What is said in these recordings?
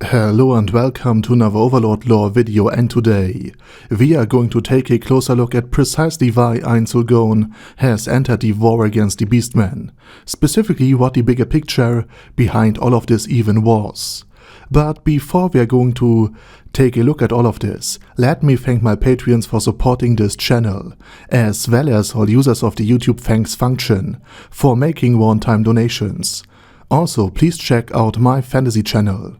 Hello and welcome to another Overlord lore video, and today we are going to take a closer look at precisely why Ainz Ooal has entered the war against the Beastmen, specifically what the bigger picture behind all of this even was. But before we are going to take a look at all of this, let me thank my Patreons for supporting this channel, as well as all users of the YouTube thanks function for making one-time donations. Also, please check out my fantasy channel.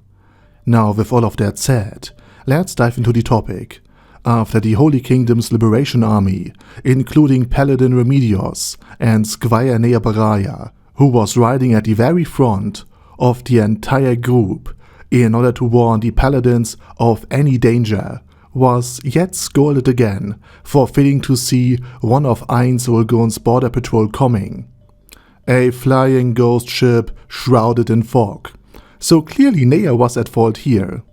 Now, with all of that said, let's dive into the topic. After the Holy Kingdom's liberation army, including Paladin Remedios and Squire Neabaraya, who was riding at the very front of the entire group in order to warn the Paladins of any danger, was yet scolded again for failing to see one of Ainz Ooal's border patrol coming. A flying ghost ship shrouded in fog. So clearly Nea was at fault here.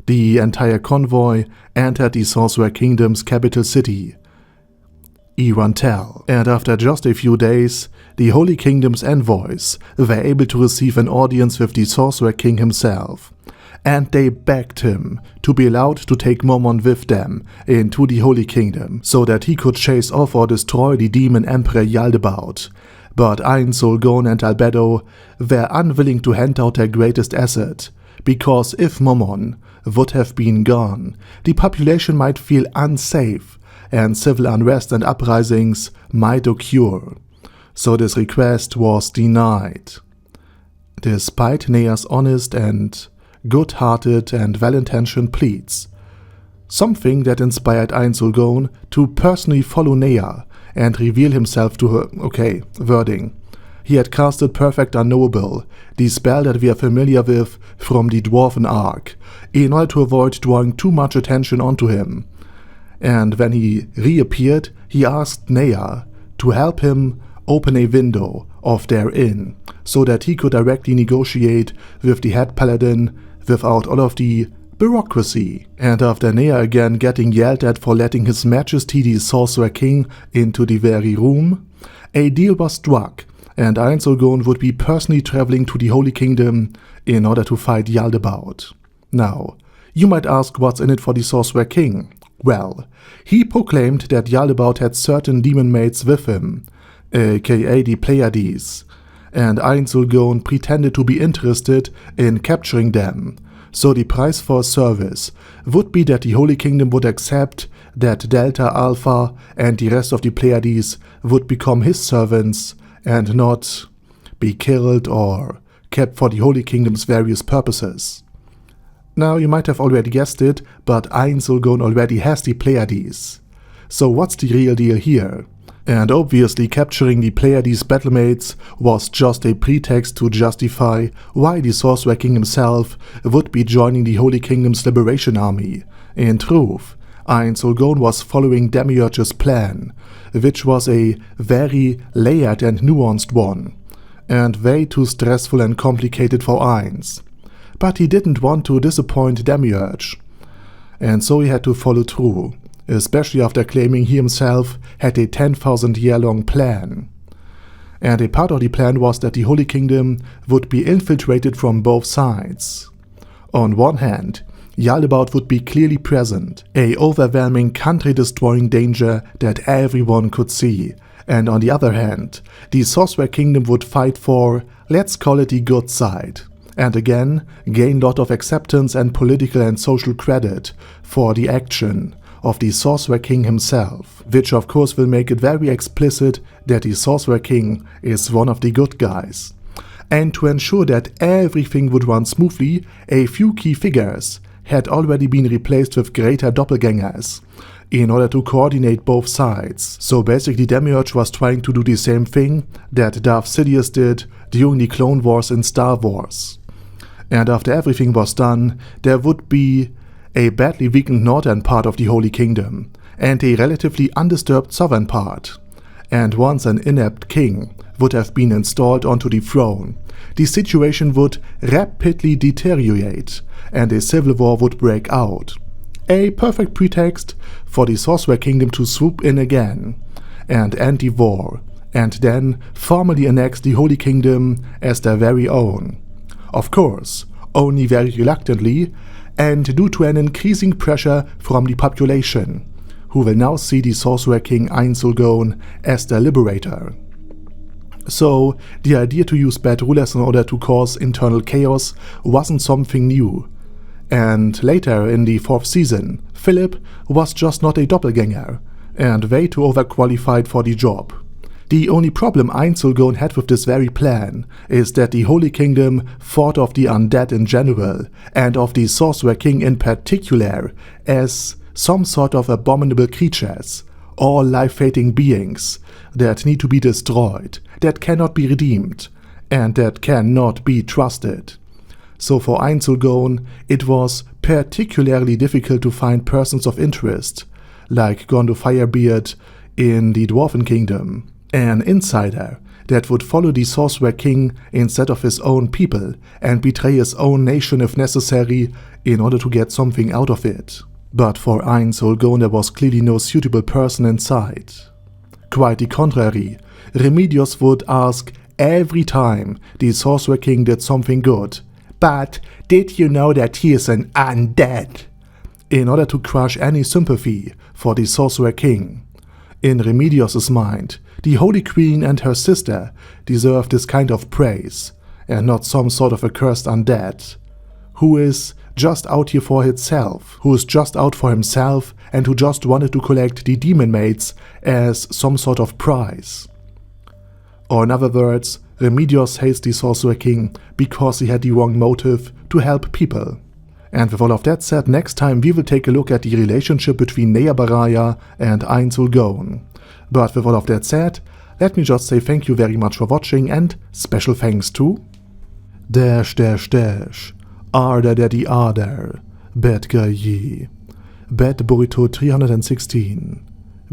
The entire convoy entered the Sorcerer Kingdom's capital city, Irantel, and after just a few days, the Holy Kingdom's envoys were able to receive an audience with the Sorcerer King himself, and they begged him to be allowed to take Mormon with them into the Holy Kingdom, so that he could chase off or destroy the demon Emperor Yaldabaoth. But Ainz Ooal and Albedo were unwilling to hand out their greatest asset, because if Mormon would have been gone, the population might feel unsafe and civil unrest and uprisings might occur. So this request was denied. Despite Nea's honest and good-hearted and well-intentioned pleas, something that inspired Ainz Ooal to personally follow Nea and reveal himself to her. Okay, wording. He had casted Perfect Unknowable, the spell that we are familiar with from the Dwarven Arc, in order to avoid drawing too much attention onto him. And when he reappeared, he asked Nea to help him open a window of their inn, so that he could directly negotiate with the head paladin without all of the bureaucracy. And after Nea again getting yelled at for letting His Majesty the Sorcerer King into the very room, a deal was struck, and Ainz Ooal would be personally traveling to the Holy Kingdom in order to fight Yaldabaoth. Now, you might ask what's in it for the Sorcerer King. Well, he proclaimed that Yaldabaoth had certain demon mates with him, aka the Pleiades, and Ainz Ooal pretended to be interested in capturing them. So the price for service would be that the Holy Kingdom would accept that Delta, Alpha and the rest of the Pleiades would become his servants and not be killed or kept for the Holy Kingdom's various purposes. Now you might have already guessed it, but Ainz Ooal already has the Pleiades. So what's the real deal here? And obviously capturing the Pleiades battlemates was just a pretext to justify why the Sorcerer King himself would be joining the Holy Kingdom's liberation army. In truth, Ainz Ooal was following Demiurge's plan, which was a very layered and nuanced one, and way too stressful and complicated for Ainz. But he didn't want to disappoint Demiurge, and so he had to follow through, especially after claiming he himself had a 10,000-year-long plan. And a part of the plan was that the Holy Kingdom would be infiltrated from both sides. On one hand, Yaldabaoth would be clearly present, a overwhelming country-destroying danger that everyone could see, and on the other hand, the Sorcerer Kingdom would fight for, let's call it the good side, and again gain lot of acceptance and political and social credit for the action of the Sorcerer King himself, which of course will make it very explicit that the Sorcerer King is one of the good guys. And to ensure that everything would run smoothly, a few key figures had already been replaced with greater doppelgangers in order to coordinate both sides. So basically Demiurge was trying to do the same thing that Darth Sidious did during the Clone Wars in Star Wars. And after everything was done, there would be a badly weakened northern part of the Holy Kingdom, and a relatively undisturbed southern part. And once an inept king would have been installed onto the throne, the situation would rapidly deteriorate, and a civil war would break out. A perfect pretext for the Sorcerer Kingdom to swoop in again, and end the war, and then formally annex the Holy Kingdom as their very own. Of course, only very reluctantly, and due to an increasing pressure from the population, who will now see the Sorcerer King Ainz Ooal as their liberator. So, the idea to use bad rulers in order to cause internal chaos wasn't something new. And later in the 4th season, Philip was just not a doppelganger, and way too overqualified for the job. The only problem Ainz Ooal had with this very plan is that the Holy Kingdom thought of the undead in general, and of the Sorcerer King in particular, as some sort of abominable creatures, all life-hating beings that need to be destroyed, that cannot be redeemed, and that cannot be trusted. So for Ainz Ooal, it was particularly difficult to find persons of interest, like Gondo Firebeard in the Dwarven Kingdom, an insider that would follow the Sorcerer King instead of his own people and betray his own nation if necessary in order to get something out of it. But for Ainz Ooal there was clearly no suitable person in sight. Quite the contrary, Remedios would ask every time the Sorcerer King did something good, "But did you know that he is an undead?" in order to crush any sympathy for the Sorcerer King. In Remedios' mind, the Holy Queen and her sister deserve this kind of praise, and not some sort of accursed undead, who is just out here for itself, who is just out for himself, and who just wanted to collect the demon mates as some sort of prize. Or in other words, Remedios hates the Sorcerer King because he had the wrong motive to help people. And with all of that said, next time we will take a look at the relationship between Nea Baraya and Ainz Ooal. But with all of that said, let me just say thank you very much for watching, and special thanks to Arder Daddy Arder, Bad Guy Ye, Bad Burrito 316,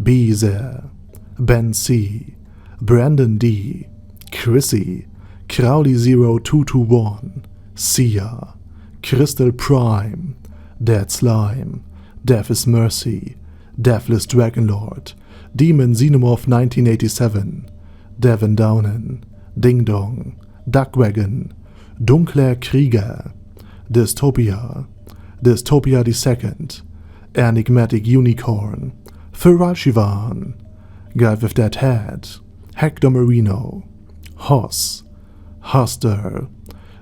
Beezer, Ben C, Brandon D, Chrissy, Crowley 0221, Sia, Crystal Prime, Dead Slime, Death is Mercy, Deathless Dragonlord, Demon Xenomorph 1987, Devin Downen, Ding Dong, Duckwagon, Dunkler Krieger, Dystopia, Dystopia II, Enigmatic Unicorn, Feral Shivan, Guy with That Head, Hector Marino, Hoss, Huster,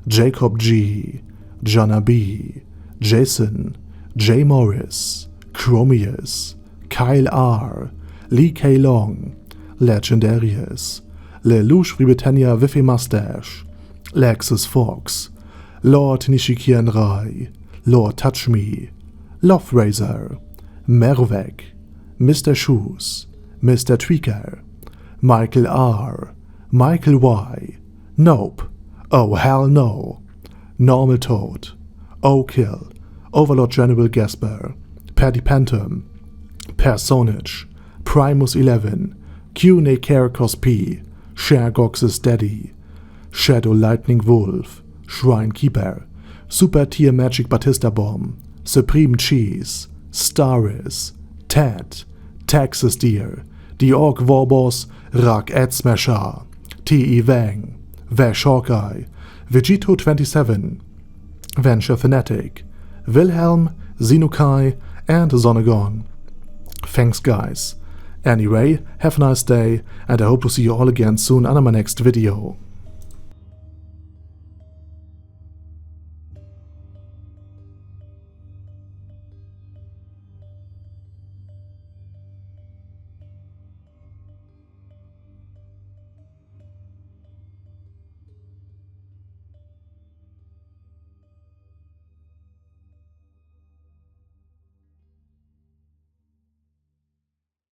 Jacob G, Jana B, Jason, J. Morris, Chromius, Kyle R, Lee K. Long, Legendarius, Lelouch Britannia with a Mustache, Lexus Fox, Lord Nishikian Rai, Lord Touch Me, Love Razor, Mervek, Mr. Shoes, Mr. Tweaker, Michael R, Michael Y, Nope, Oh Hell No, Normal Toad, O'Kill, Overlord General Gasper, Paddy Pantum, Personage, Primus 11, Q-Ne Caracos P, Shergox's Daddy, Shadow Lightning Wolf, Shrine Keeper, Super Tier Magic Batista Bomb, Supreme Cheese, Staris, Ted, Texas Deer, The Orc Warboss, Rak Ed Smasher, T.E. Wang, Vash Hawkeye, Vegito 27, Venture Fanatic, Wilhelm, Xenukai, and Zonagon. Thanks guys. Anyway, have a nice day, and I hope to see you all again soon on my next video.